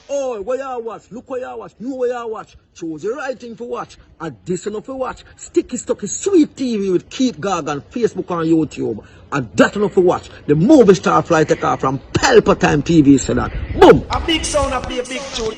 Oh, where you watch? Look where you watch. Know where you watch. Choose the right thing to watch. And this enough to watch. Sticky Stucky Sweet TV with Keith Gargan, Facebook and YouTube. And that enough to watch. The movie star fly take off from Pelpa Time TV said that. Boom! A big sound, a play a big tune.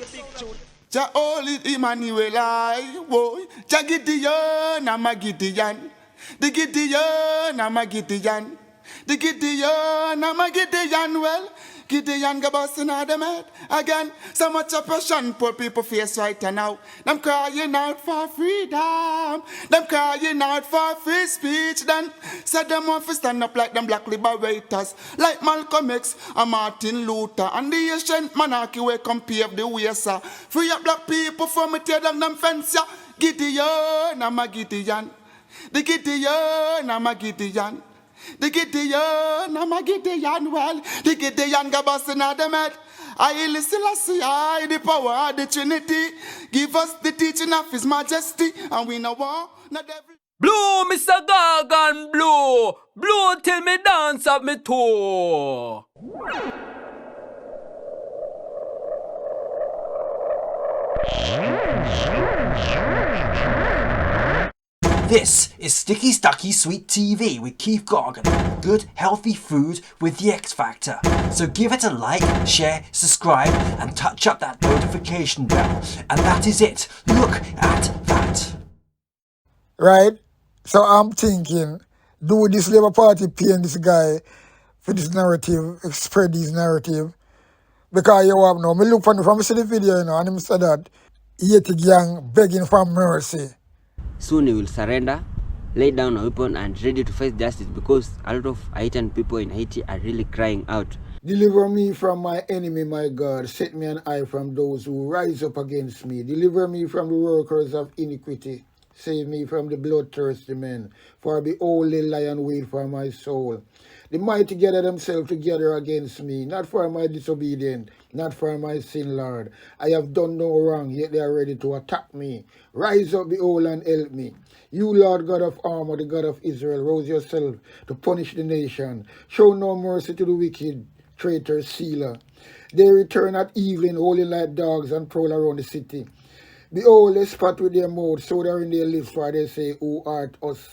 Ja oli Emmanuel I boy. Ja Gideon, I'm a Gideon. The Gideon, I'm a Gideon. The Gideon, I'm a Gideon. Well, Gideon go busting out them head again. So much oppression poor people face right now. Them crying out for freedom. Them crying out for free speech. Then said them want to stand up like them black liberators, like Malcolm X and Martin Luther and the ancient monarchy where come pave the way, sir. Free up black people from me tear down them fence, yeah. Gideon, I'm a Gideon. The Gideon, I'm a Gideon. The Gideon, I'm a Gideon, well, the Gideon go busting out them head. I listen, I see, I the power of the Trinity. Give us the teaching of His Majesty, and we know war, not every... Blow, Mr. Gargan, blow. Blow till me dance up me toe. This is Sticky Stucky Sweet TV with Keith Gargan. Good, healthy food with the X Factor. So give it a like, share, subscribe, and touch up that notification bell. And that is it. Look at that. Right? So I'm thinking, do this Labour Party paying this guy for this narrative, spread this narrative? Because you have now, me look from see the video, and him said that Haiti gang begging for mercy. Soon he will surrender, lay down a weapon and ready to face justice because a lot of Haitian people in Haiti are really crying out. Deliver me from my enemy, my God. Set me an eye from those who rise up against me. Deliver me from the workers of iniquity. Save me from the bloodthirsty men. For behold, they lie and wait for my soul. The mighty gather themselves together against me, not for my disobedience, not for my sin, Lord. I have done no wrong, yet they are ready to attack me. Rise up, behold, and help me. You, Lord God of armor, the God of Israel, rouse yourself to punish the nation. Show no mercy to the wicked, traitor, sealer. They return at evening, howling like dogs, and prowl around the city. Behold, they spat with their mouth, so they are in their lips, for they say, Who art us?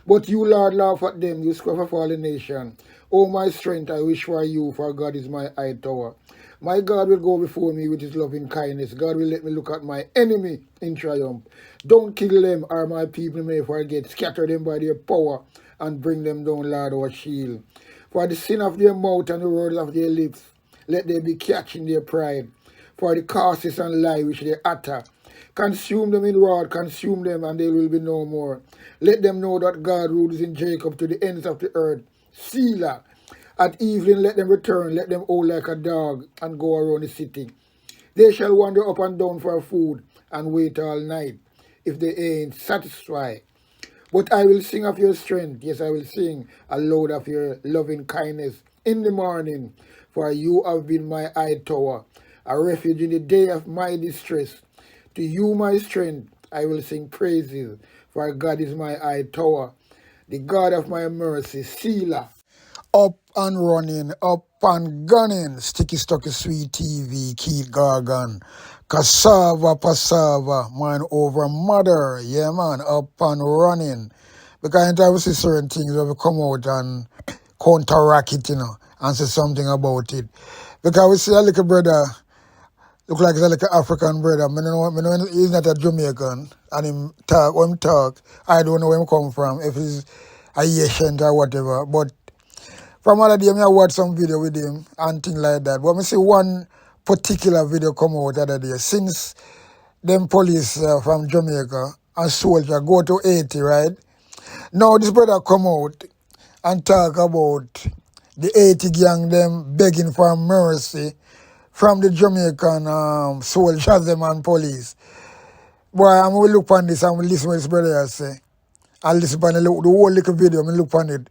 But you, Lord, laugh at them, you scruff of all the nation. O my strength, I wish for you, for God is my high tower. My God will go before me with his loving kindness. God will let me look at my enemy in triumph. Don't kill them, or my people may forget. Scatter them by their power, and bring them down, Lord, our shield. For the sin of their mouth and the words of their lips, let them be catched in their pride. For the curses and lie which they utter, consume them in wrath, consume them, and they will be no more. Let them know that God rules in Jacob to the ends of the earth. Selah. At evening let them return, let them howl like a dog, and go around the city. They shall wander up and down for food, and wait all night, if they ain't satisfied. But I will sing of your strength, yes, I will sing aloud of your loving kindness in the morning. For you have been my high tower, a refuge in the day of my distress. To you, my strength, I will sing praises, for God is my high tower, the God of my mercy, Selah. Up and running, up and gunning, Sticky Stucky Sweet TV, Keith Gargan, Cassava, Passava, man over mother, yeah man, up and running. Because I see certain things that will come out and counteract it, and say something about it. Because we see a little brother, look like he's a little African brother. I know he's not a Jamaican. And when him talk, I don't know where he come from, if he's a Haitian or whatever. But from other day, I watch some video with him and things like that. But I see one particular video come out the other day. Since them police from Jamaica and soldier go to Haiti, right? Now this brother come out and talk about the Haiti gang, them begging for mercy from the Jamaican soldiers them and police. Boy, I'm going to look on this and we listen what this brother say. I listen on the whole little video, I look on it.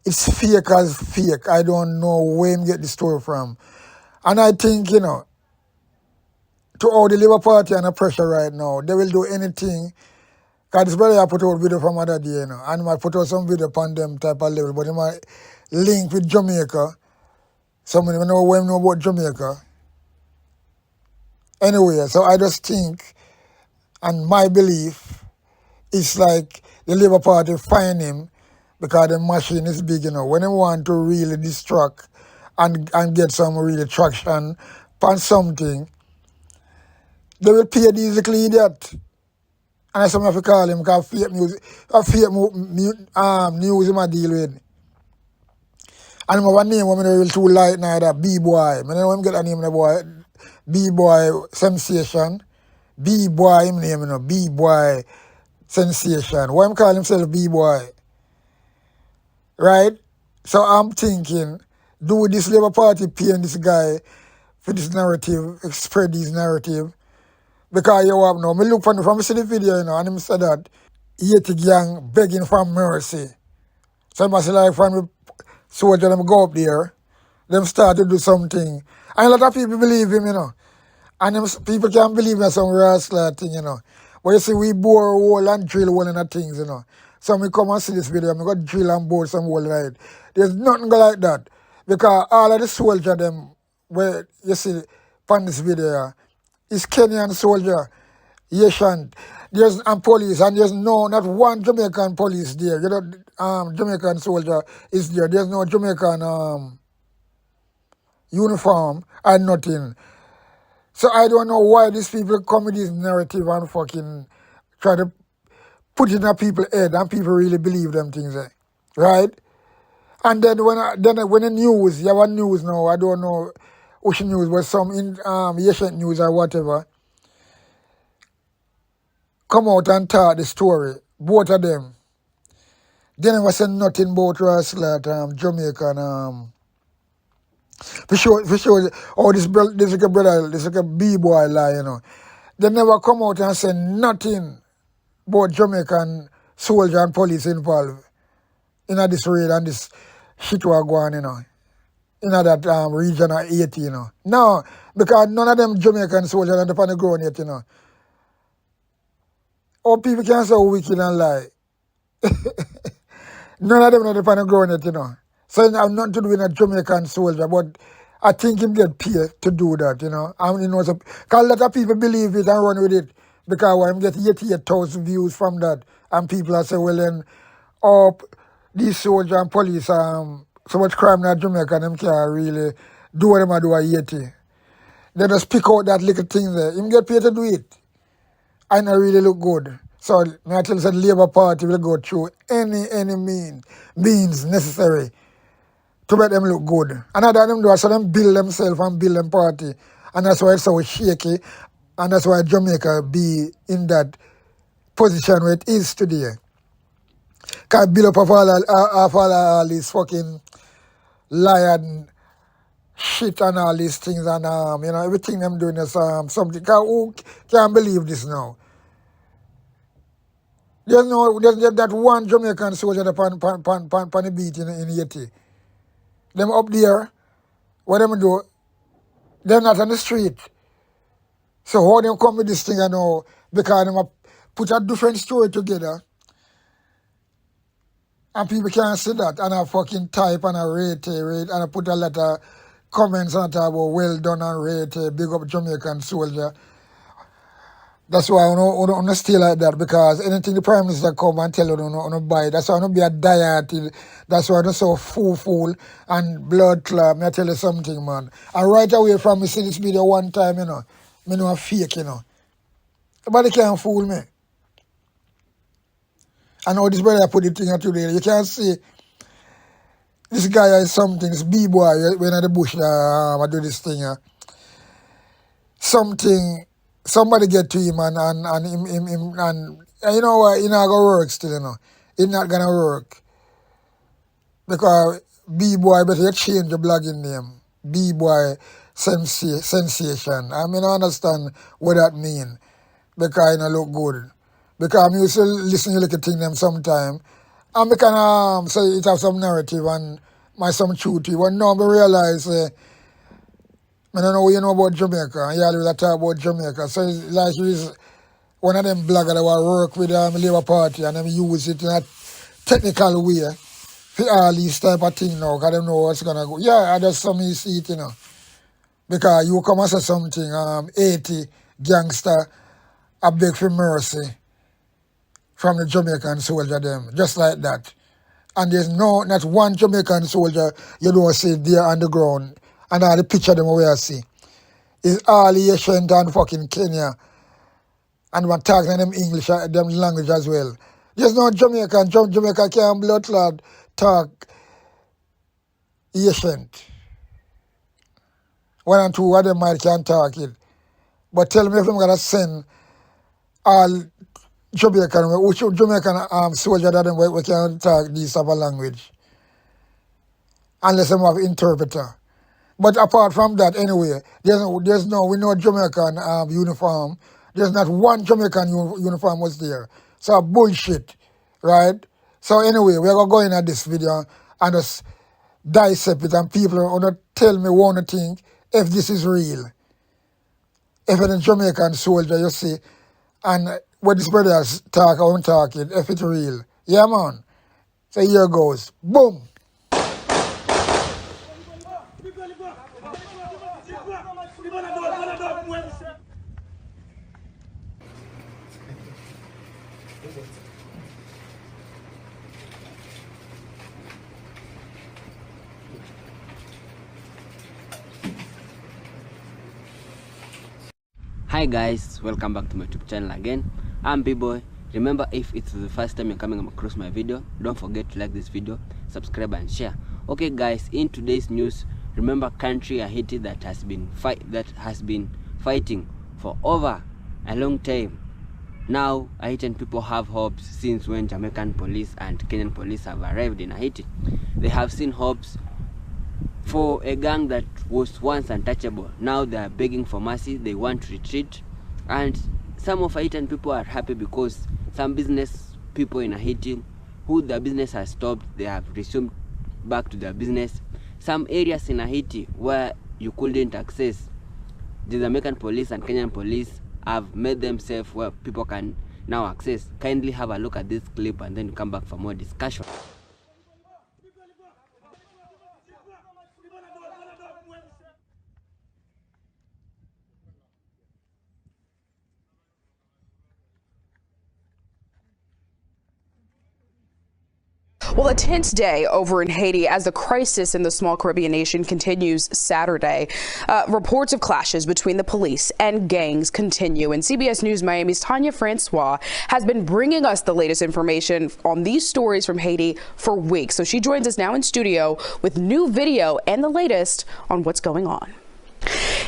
It's fake as fake. I don't know where him get the story from. And I think, to all the Labour Party under pressure right now, they will do anything. Because this brother put out video from other day, and he might put out some video upon them type of level, but he might link with Jamaica. Somebody know when know about Jamaica. Anyway, so I just think, and my belief, it's like the Labour Party find him because the machine is big, you know. When they want to really distract and get some really traction on something, they will pay these little idiot. And that's something I have to call him because fake music, news him I deal with. And I have a name when I really too like now, that B-Boy. I don't know him get a name of the boy. B-Boy Sensation. B-Boy him name, you know. B-Boy Sensation. Why him call himself B-Boy? Right? So I'm thinking, do this Labour Party paying this guy for this narrative, spread this narrative? Because you have now, me look from see the video, you know, and him said that Haiti gang begging for mercy. So I must say like when we soldier them go up there, them start to do something. And a lot of people believe him, you know. And them people can't believe in some rascal thing, you know. But you see, we bore a hole and drill one of the things, you know. So me come and see this video, I go drill and bore some hole right. There's nothing like that. Because all of the soldier them, where you see on this video, is Kenyan soldier, Haitian. There's police, and there's not one Jamaican police there. You know, Jamaican soldier is there. There's no Jamaican uniform and nothing. So I don't know why these people come with this narrative and fucking try to put it in people's head and people really believe them things, right? And then when the news, you have a news now, I don't know which news, but some Haitian news or whatever, come out and tell the story, both of them. They never said nothing about Rascal Jamaican. For sure, oh, this like a brother, this like a B-boy lie, you know. They never come out and say nothing about Jamaican soldier and police involved in this raid and this shit we're going, you know, in that region of Haiti, you know. No, because none of them Jamaican soldiers are on the ground yet, you know. Or people can say wicked and lie. None of them are on the ground yet, you know. So it have nothing to do with a Jamaican soldier, but I think him get paid to do that, you know. And you know, so, cause a lot of people believe it and run with it. Because I'm getting 88,000 views from that. And people are saying, well then, these soldiers and police, so much crime in Jamaica, them can't really do what them do at Haiti. They just pick out that little thing there. Him get paid to do it. And it really look good. So I tell you, the Labour Party will go through any means necessary to make them look good. And that's what them do, so them build themselves and build them party. And that's why it's so shaky. And that's why Jamaica be in that position where it is today. Because build up of all these fucking lion shit and all these things and you know, everything them doing is something. Because who can't believe this now? There's that one Jamaican soldier upon the beat in Haiti. Them up there, what them do, they're not on the street. So how them come with this thing, I know, because them put a different story together. And people can't see that. And I fucking type and I rate, and I put a lot of comments on it about well done and rate, big up Jamaican soldier. That's why I don't stay like that, because anything the Prime Minister come and tell you don't buy. That's why I don't be a diet. That's why I don't so fool and blood clot. Me I tell you something, man. And right away from me see this video one time, you know, me know I'm fake, you know. Nobody can fool me. I know this brother put the thing out today. You can't see this guy is something, this B-boy when at the bush I do this thing. Somebody get to him and him and you know what, it not gonna work still, you know. It's not gonna work. Because B-boy better you change your blogging name. B-boy sensation. I mean I understand what that mean. Because it look good. Because I used to listen to little thing them sometime. And I can say it have some narrative and some truth to it. But now I realize I don't know what you know about Jamaica, and you always talk about Jamaica. So it's like he's one of them bloggers that will work with the Labour Party and them use it in a technical way for all these type of things now, because they know what's going to go. Yeah, I just some you see it, you know. Because you come and say something, Haiti gangster, I beg for mercy from the Jamaican soldier them, just like that. And there's not one Jamaican soldier you don't see there on the ground. And all the picture them where I see. It's all Haitian and fucking Kenya. And we're talking them English, them language as well. There's no Jamaican. Jamaica can't blood clot talk Haitian. One and two of them might can talk it. But tell me if I'm going to send all Jamaican soldier that them we can talk this type of language. Unless them have interpreter. But apart from that, anyway, we know Jamaican uniform. There's not one Jamaican uniform was there. So bullshit, right? So anyway, we're going to go in at this video and just dissect it, and people are going to tell me one thing if this is real. If it's a Jamaican soldier, you see, and what this brothers talk, I'm talking, if it's real. Yeah, man. So here goes. Boom. Hi guys, welcome back to my YouTube channel again. I'm B-Boy. Remember, if it's the first time you're coming across my video, don't forget to like this video, subscribe and share. Okay guys, in today's news, remember country Haiti that has been fighting for over a long time. Now Haitian people have hopes since when Jamaican police and Kenyan police have arrived in Haiti. They have seen hopes for a gang that was once untouchable. Now they are begging for mercy, they want to retreat. And some of Haitian people are happy because some business people in Haiti who their business has stopped, they have resumed back to their business. Some areas in Haiti where you couldn't access, the Jamaican police and Kenyan police have made them safe where people can now access. Kindly have a look at this clip and then come back for more discussion. Well, a tense day over in Haiti as the crisis in the small Caribbean nation continues Saturday. Reports of clashes between the police and gangs continue, and CBS News Miami's Tanya Francois has been bringing us the latest information on these stories from Haiti for weeks. So she joins us now in studio with new video and the latest on what's going on.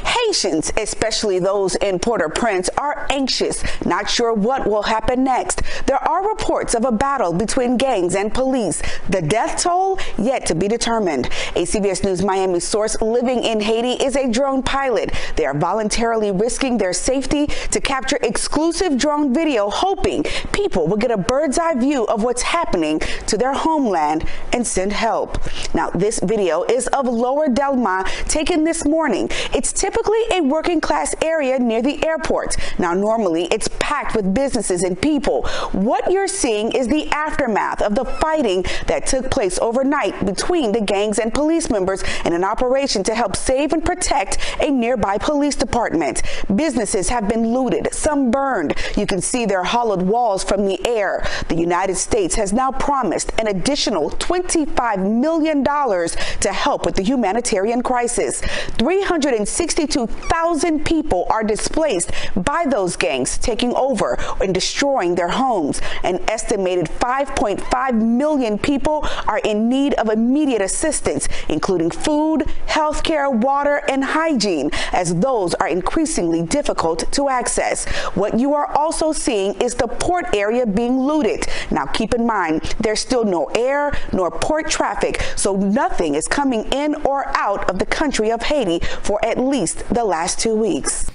Haitians, especially those in Port-au-Prince, are anxious, not sure what will happen next. There are reports of a battle between gangs and police. The death toll yet to be determined. A CBS News Miami source living in Haiti is a drone pilot. They are voluntarily risking their safety to capture exclusive drone video, hoping people will get a bird's eye view of what's happening to their homeland and send help. Now, this video is of Lower Delma, taken this morning. It's typically a working class area near the airport. Now, normally it's packed with businesses and people. What you're seeing is the aftermath of the fighting that took place overnight between the gangs and police members in an operation to help save and protect a nearby police department. Businesses have been looted, some burned. You can see their hollowed walls from the air. The United States has now promised an additional $25 million to help with the humanitarian crisis. 362,000 people are displaced by those gangs taking over and destroying their homes. An estimated 5.5 million people are in need of immediate assistance, including food, healthcare, water, and hygiene, as those are increasingly difficult to access. What you are also seeing is the port area being looted. Now, keep in mind, there's still no air nor port traffic, so nothing is coming in or out of the country of Haiti for at least the last 2 weeks.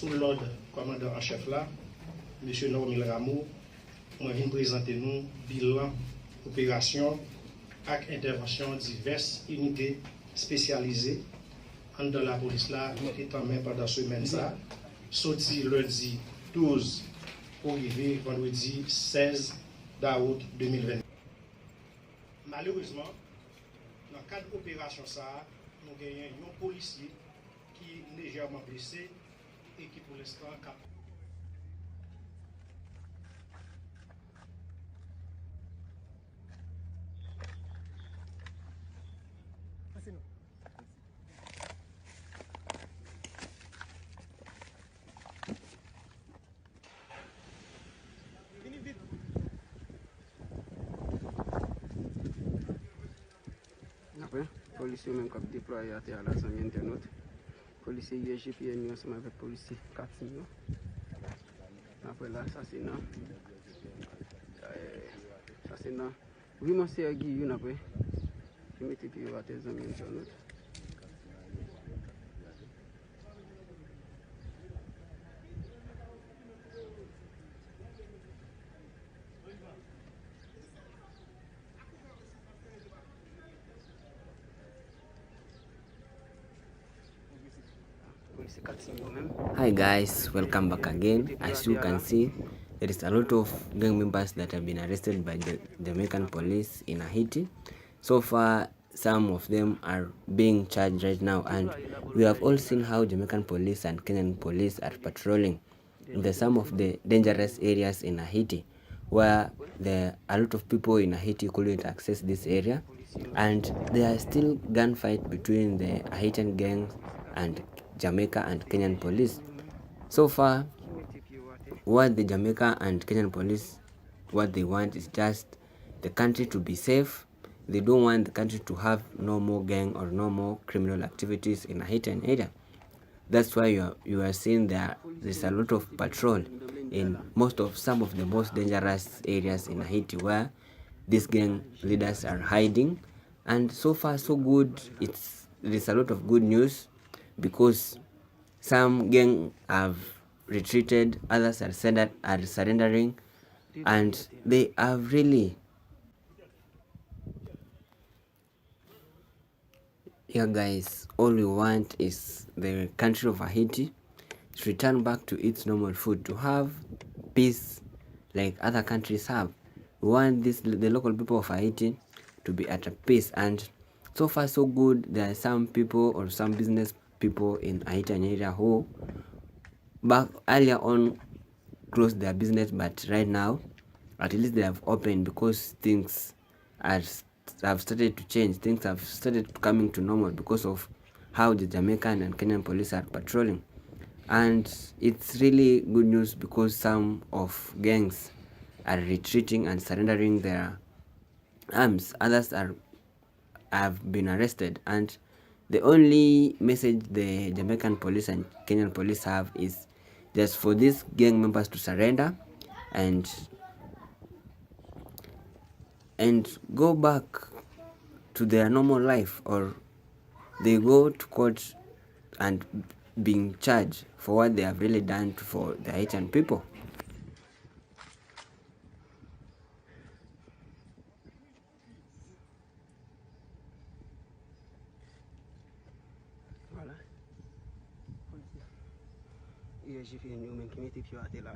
sous l'ordre commandant en chef là, M. Normil Rameau, je viens présenter nous bilan opération avec intervention diverses unités spécialisées dans la police là, étant même pendant ce semaine ça, sorti lundi 12 pour arriver vendredi 16 d'août 2020. Malheureusement, dans le cadre de l'opération ça, nous avons un policier qui est légèrement blessé et qui pour l'instant est capable. Après, policiers même qui déployé à terre là, ça internaute. Policiers IGP est ensemble avec policiers 4 millions. Après l'assassinat. Assassinat. Vraiment c'est à Guillaume après. Je mettais puis à tes amis internaute. Hi guys, welcome back again. As you can see, there is a lot of gang members that have been arrested by the Jamaican police in Haiti. So far, some of them are being charged right now, and we have all seen how Jamaican police and Kenyan police are patrolling in some of the dangerous areas in Haiti, where a lot of people in Haiti couldn't access this area, and there are still gunfight between the Haitian gangs and Jamaica and Kenyan police. So far, what the Jamaica and Kenyan police, what they want is just the country to be safe. They don't want the country to have no more gang or no more criminal activities in a Haitian area. That's why you are seeing there's a lot of patrol in some of the most dangerous areas in Haiti where these gang leaders are hiding. And so far so good. There's a lot of good news, because some gang have retreated, others are surrendering, and they are really, yeah guys, all we want is the country of Haiti to return back to its normal food, to have peace like other countries have. We want the local people of Haiti to be at a peace, and so far so good. There are some people or some business people in Haitian area who back earlier on closed their business, but right now at least they have opened, because things have started to change. Things have started coming to normal because of how the Jamaican and Kenyan police are patrolling. And it's really good news, because some of gangs are retreating and surrendering their arms. Others have been arrested, and the only message the Jamaican police and Kenyan police have is just for these gang members to surrender and go back to their normal life, or they go to court and being charged for what they have really done for the Haitian people. Voilà. J'ai fait une humaine qui m'était piloté là.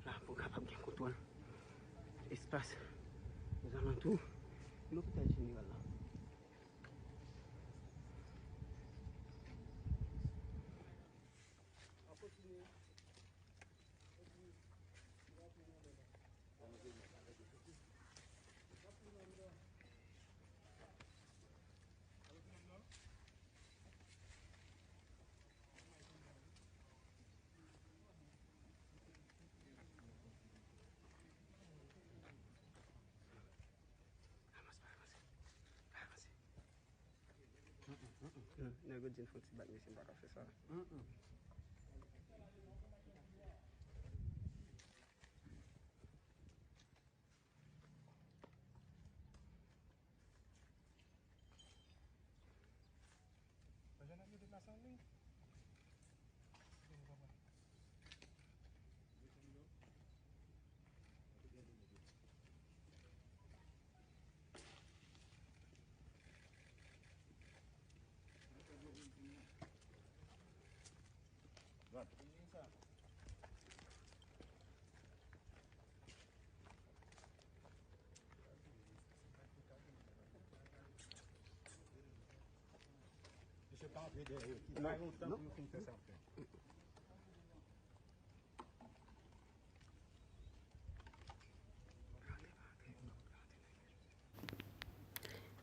Là, pour capable de contrôler l'espace. Nous allons tout. L'hôpital général là. No good in food, but missing back officer.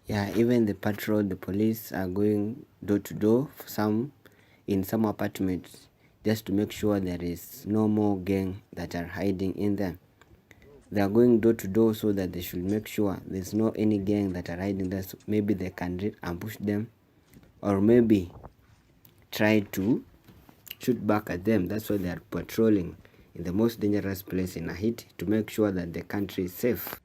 Yeah, even the patrol, the police are going door to door, in some apartments, just to make sure there is no more gang that are hiding in them. They are going door to door so that they should make sure there's no any gang that are hiding there. So maybe they can ambush them, or maybe try to shoot back at them. That's why they are patrolling in the most dangerous place in Haiti, to make sure that the country is safe.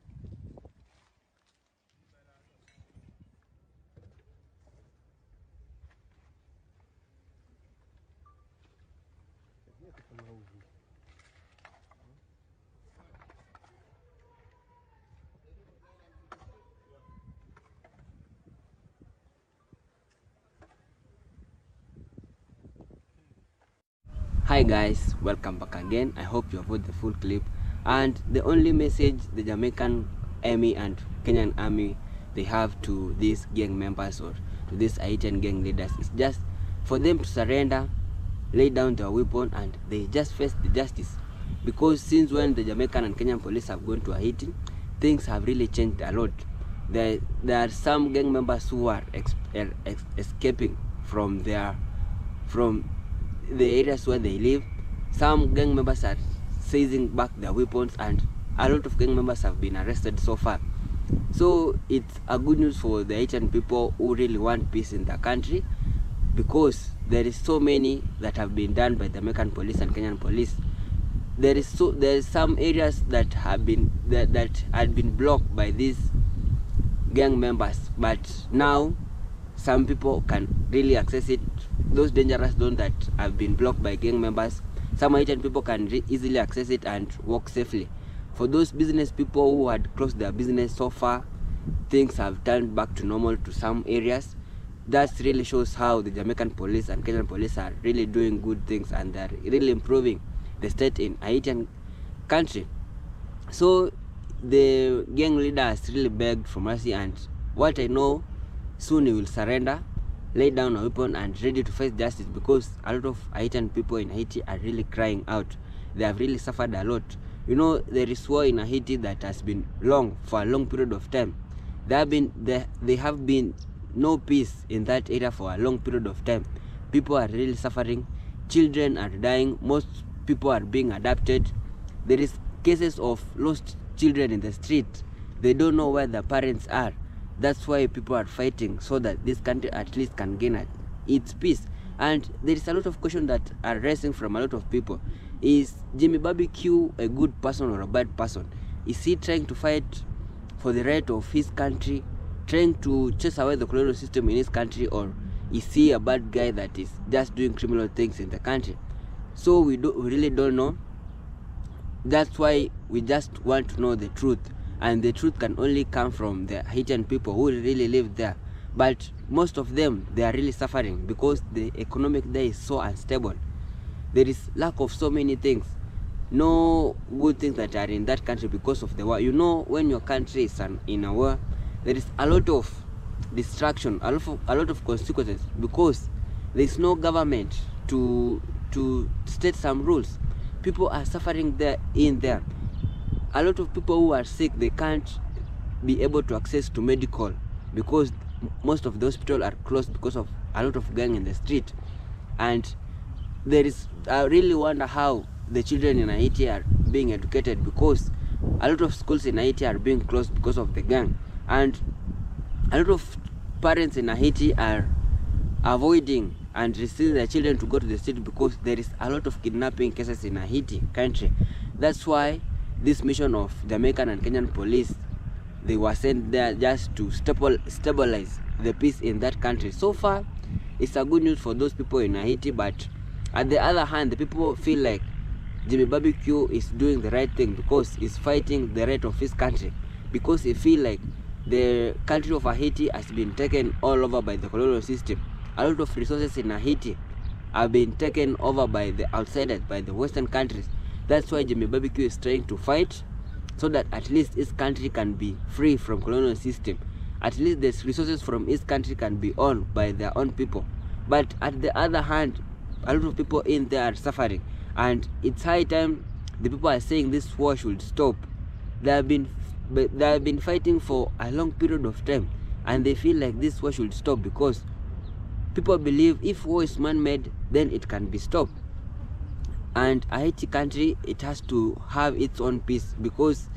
Hi guys, welcome back again. I hope you have watched the full clip, and the only message the Jamaican army and Kenyan army they have to these gang members or to these Haitian gang leaders is just for them to surrender, lay down their weapon, and they just face the justice. Because since when the Jamaican and Kenyan police have gone to Haiti, things have really changed a lot. There are some gang members who are escaping from the areas where they live. Some gang members are seizing back their weapons, and a lot of gang members have been arrested so far. So it's a good news for the Haitian people who really want peace in their country, because there is so many that have been done by the American police and Kenyan police. There is some areas that have been that had been blocked by these gang members, but now some people can really access it. Those dangerous zones that have been blocked by gang members, some Haitian people can easily access it and walk safely. For those business people who had closed their business so far, things have turned back to normal to some areas. That really shows how the Jamaican police and Kenyan police are really doing good things, and they're really improving the state in Haitian country. So the gang leader has really begged for mercy, and what I know, soon he will surrender, lay down a weapon, and ready to face justice, because a lot of Haitian people in Haiti are really crying out. They have really suffered a lot. You know, there is war in Haiti that has been for a long period of time. There have been no peace in that area for a long period of time. People are really suffering. Children are dying. Most people are being adopted. There is cases of lost children in the street. They don't know where their parents are. That's why people are fighting, so that this country at least can gain its peace. And there is a lot of questions that are raising from a lot of people. Is Jimmy Barbecue a good person or a bad person? Is he trying to fight for the right of his country, trying to chase away the colonial system in his country, or is he a bad guy that is just doing criminal things in the country? So we really don't know. That's why we just want to know the truth, and the truth can only come from the Haitian people who really live there. But most of them, they are really suffering because the economic there is so unstable. There is lack of so many things, no good things that are in that country because of the war. You know, when your country is in a war, there is a lot of distraction, a lot of consequences, because there is no government to state some rules. People are suffering there. A lot of people who are sick, they can't be able to access to medical, because most of the hospitals are closed because of a lot of gang in the street. And I really wonder how the children in Haiti are being educated, because a lot of schools in Haiti are being closed because of the gang. And a lot of parents in Haiti are avoiding and receiving their children to go to the street, because there is a lot of kidnapping cases in Haiti country. That's why this mission of Jamaican and Kenyan police, they were sent there just to stabilize the peace in that country. So far, it's a good news for those people in Haiti, but at the other hand, the people feel like Jimmy Barbecue is doing the right thing, because he's fighting the right of his country, because he feel like the country of Haiti has been taken all over by the colonial system. A lot of resources in Haiti are being taken over by the outsiders, by the Western countries. That's why Jimmy Barbecue is trying to fight, so that at least his country can be free from colonial system. At least the resources from his country can be owned by their own people. But at the other hand, a lot of people in there are suffering, and it's high time the people are saying this war should stop. They have been fighting for a long period of time, and they feel like this war should stop because people believe if war is man-made, then it can be stopped. And a Haiti country, it has to have its own peace, because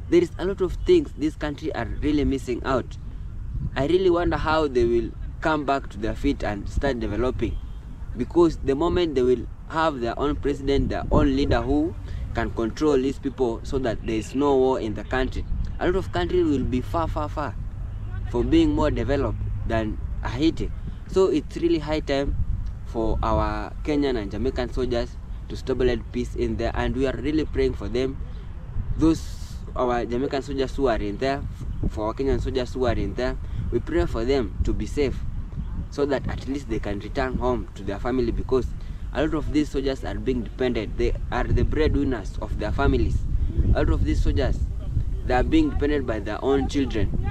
there is a lot of things this country are really missing out. I really wonder how they will come back to their feet and start developing, because the moment they will have their own president, their own leader who can control these people so that there is no war in the country, a lot of countries will be far from being more developed than Haiti. So it's really high time for our Kenyan and Jamaican soldiers to stabilize peace in there, and we are really praying for them. Those our Jamaican soldiers who are in there, for our Kenyan soldiers who are in there, we pray for them to be safe, so that at least they can return home to their family, because a lot of these soldiers are being dependent. They are the breadwinners of their families. A lot of these soldiers, they are being dependent by their own children,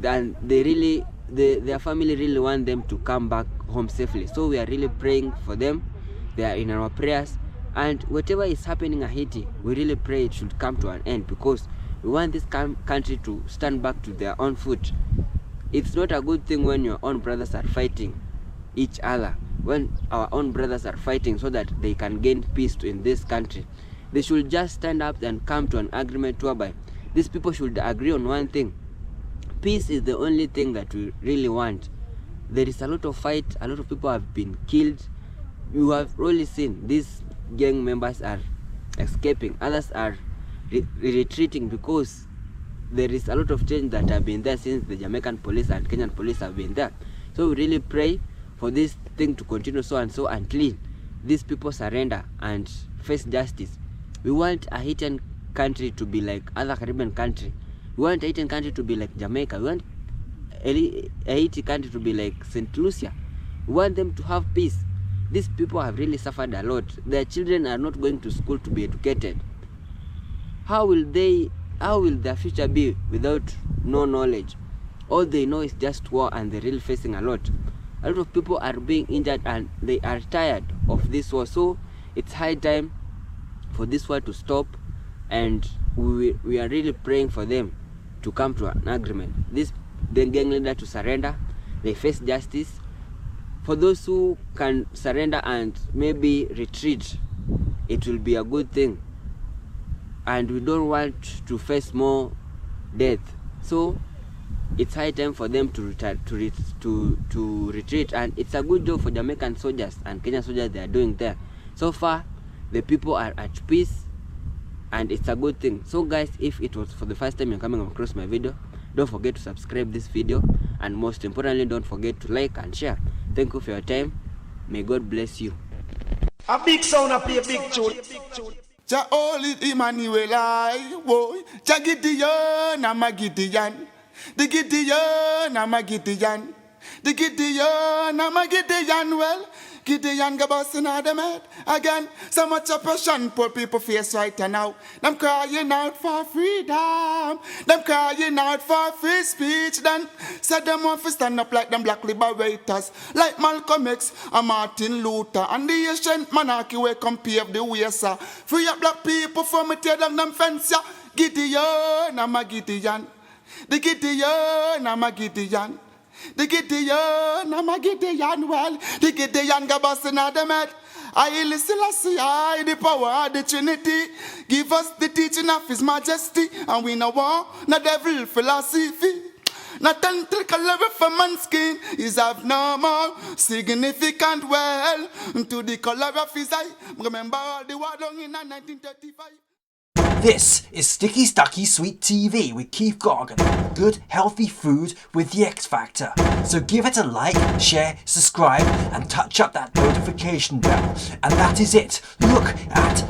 and their family really want them to come back home safely. So we are really praying for them. They are in our prayers, and whatever is happening in Haiti, we really pray it should come to an end, because we want this country to stand back to their own foot. It's not a good thing when your own brothers are fighting each other, when our own brothers are fighting so that they can gain peace in this country. They should just stand up and come to an agreement whereby these people should agree on one thing. Peace is the only thing that we really want. There is a lot of fight, a lot of people have been killed. You have really seen these gang members are escaping, others are retreating, because there is a lot of change that have been there since the Jamaican police and Kenyan police have been there. So we really pray for this thing to continue so and so until these people surrender and face justice. We want a Haitian country to be like other Caribbean country. We want a Haitian country to be like Jamaica. We want a Haiti country to be like St. Lucia. We want them to have peace. These people have really suffered a lot. Their children are not going to school to be educated. How will their future be without no knowledge? All they know is just war, and they're really facing a lot. A lot of people are being injured, and they are tired of this war. So it's high time for this war to stop, and we are really praying for them to come to an agreement. The gang leader to surrender, they face justice. For those who can surrender and maybe retreat, it will be a good thing. And we don't want to face more death. So it's high time for them to retreat, and it's a good job for Jamaican soldiers and Kenyan soldiers they are doing there. So far, the people are at peace, and it's a good thing. So guys, if it was for the first time you're coming across my video, don't forget to subscribe this video, and most importantly, don't forget to like and share. Thank you for your time. May God bless you. A big sound, a play a big tune. Jah holy Emmanuel, I boy. Jah Gideon, I'm a Gideon. The Gideon, I'm a Gideon. The Gideon, I'm a Gideon. Well, Gideon go busting out them head again. So much oppression poor people face right now. Them crying out for freedom. Them crying out for free speech. Then said them want to stand up like them black liberators, like Malcolm X and Martin Luther and the ancient monarchy where come pave the way, sir. Free up black people from me tear down them fence, yeah. Gideon, I'm a Gideon. The Gideon, I'm a Gideon. The Gideon, I'm a Gideon, well, the Gideon go busting out them head. I listen, I the power of the Trinity. Give us the teaching of His Majesty, and we know want no devil philosophy. Not until color for man's skin is of no more significant, well, to the color of his eye. Remember all the war done in 1935. This is Sticky Stucky Sweet TV with Keith Gargan. Good, healthy food with the X Factor. So give it a like, share, subscribe, and touch up that notification bell. And that is it. Look at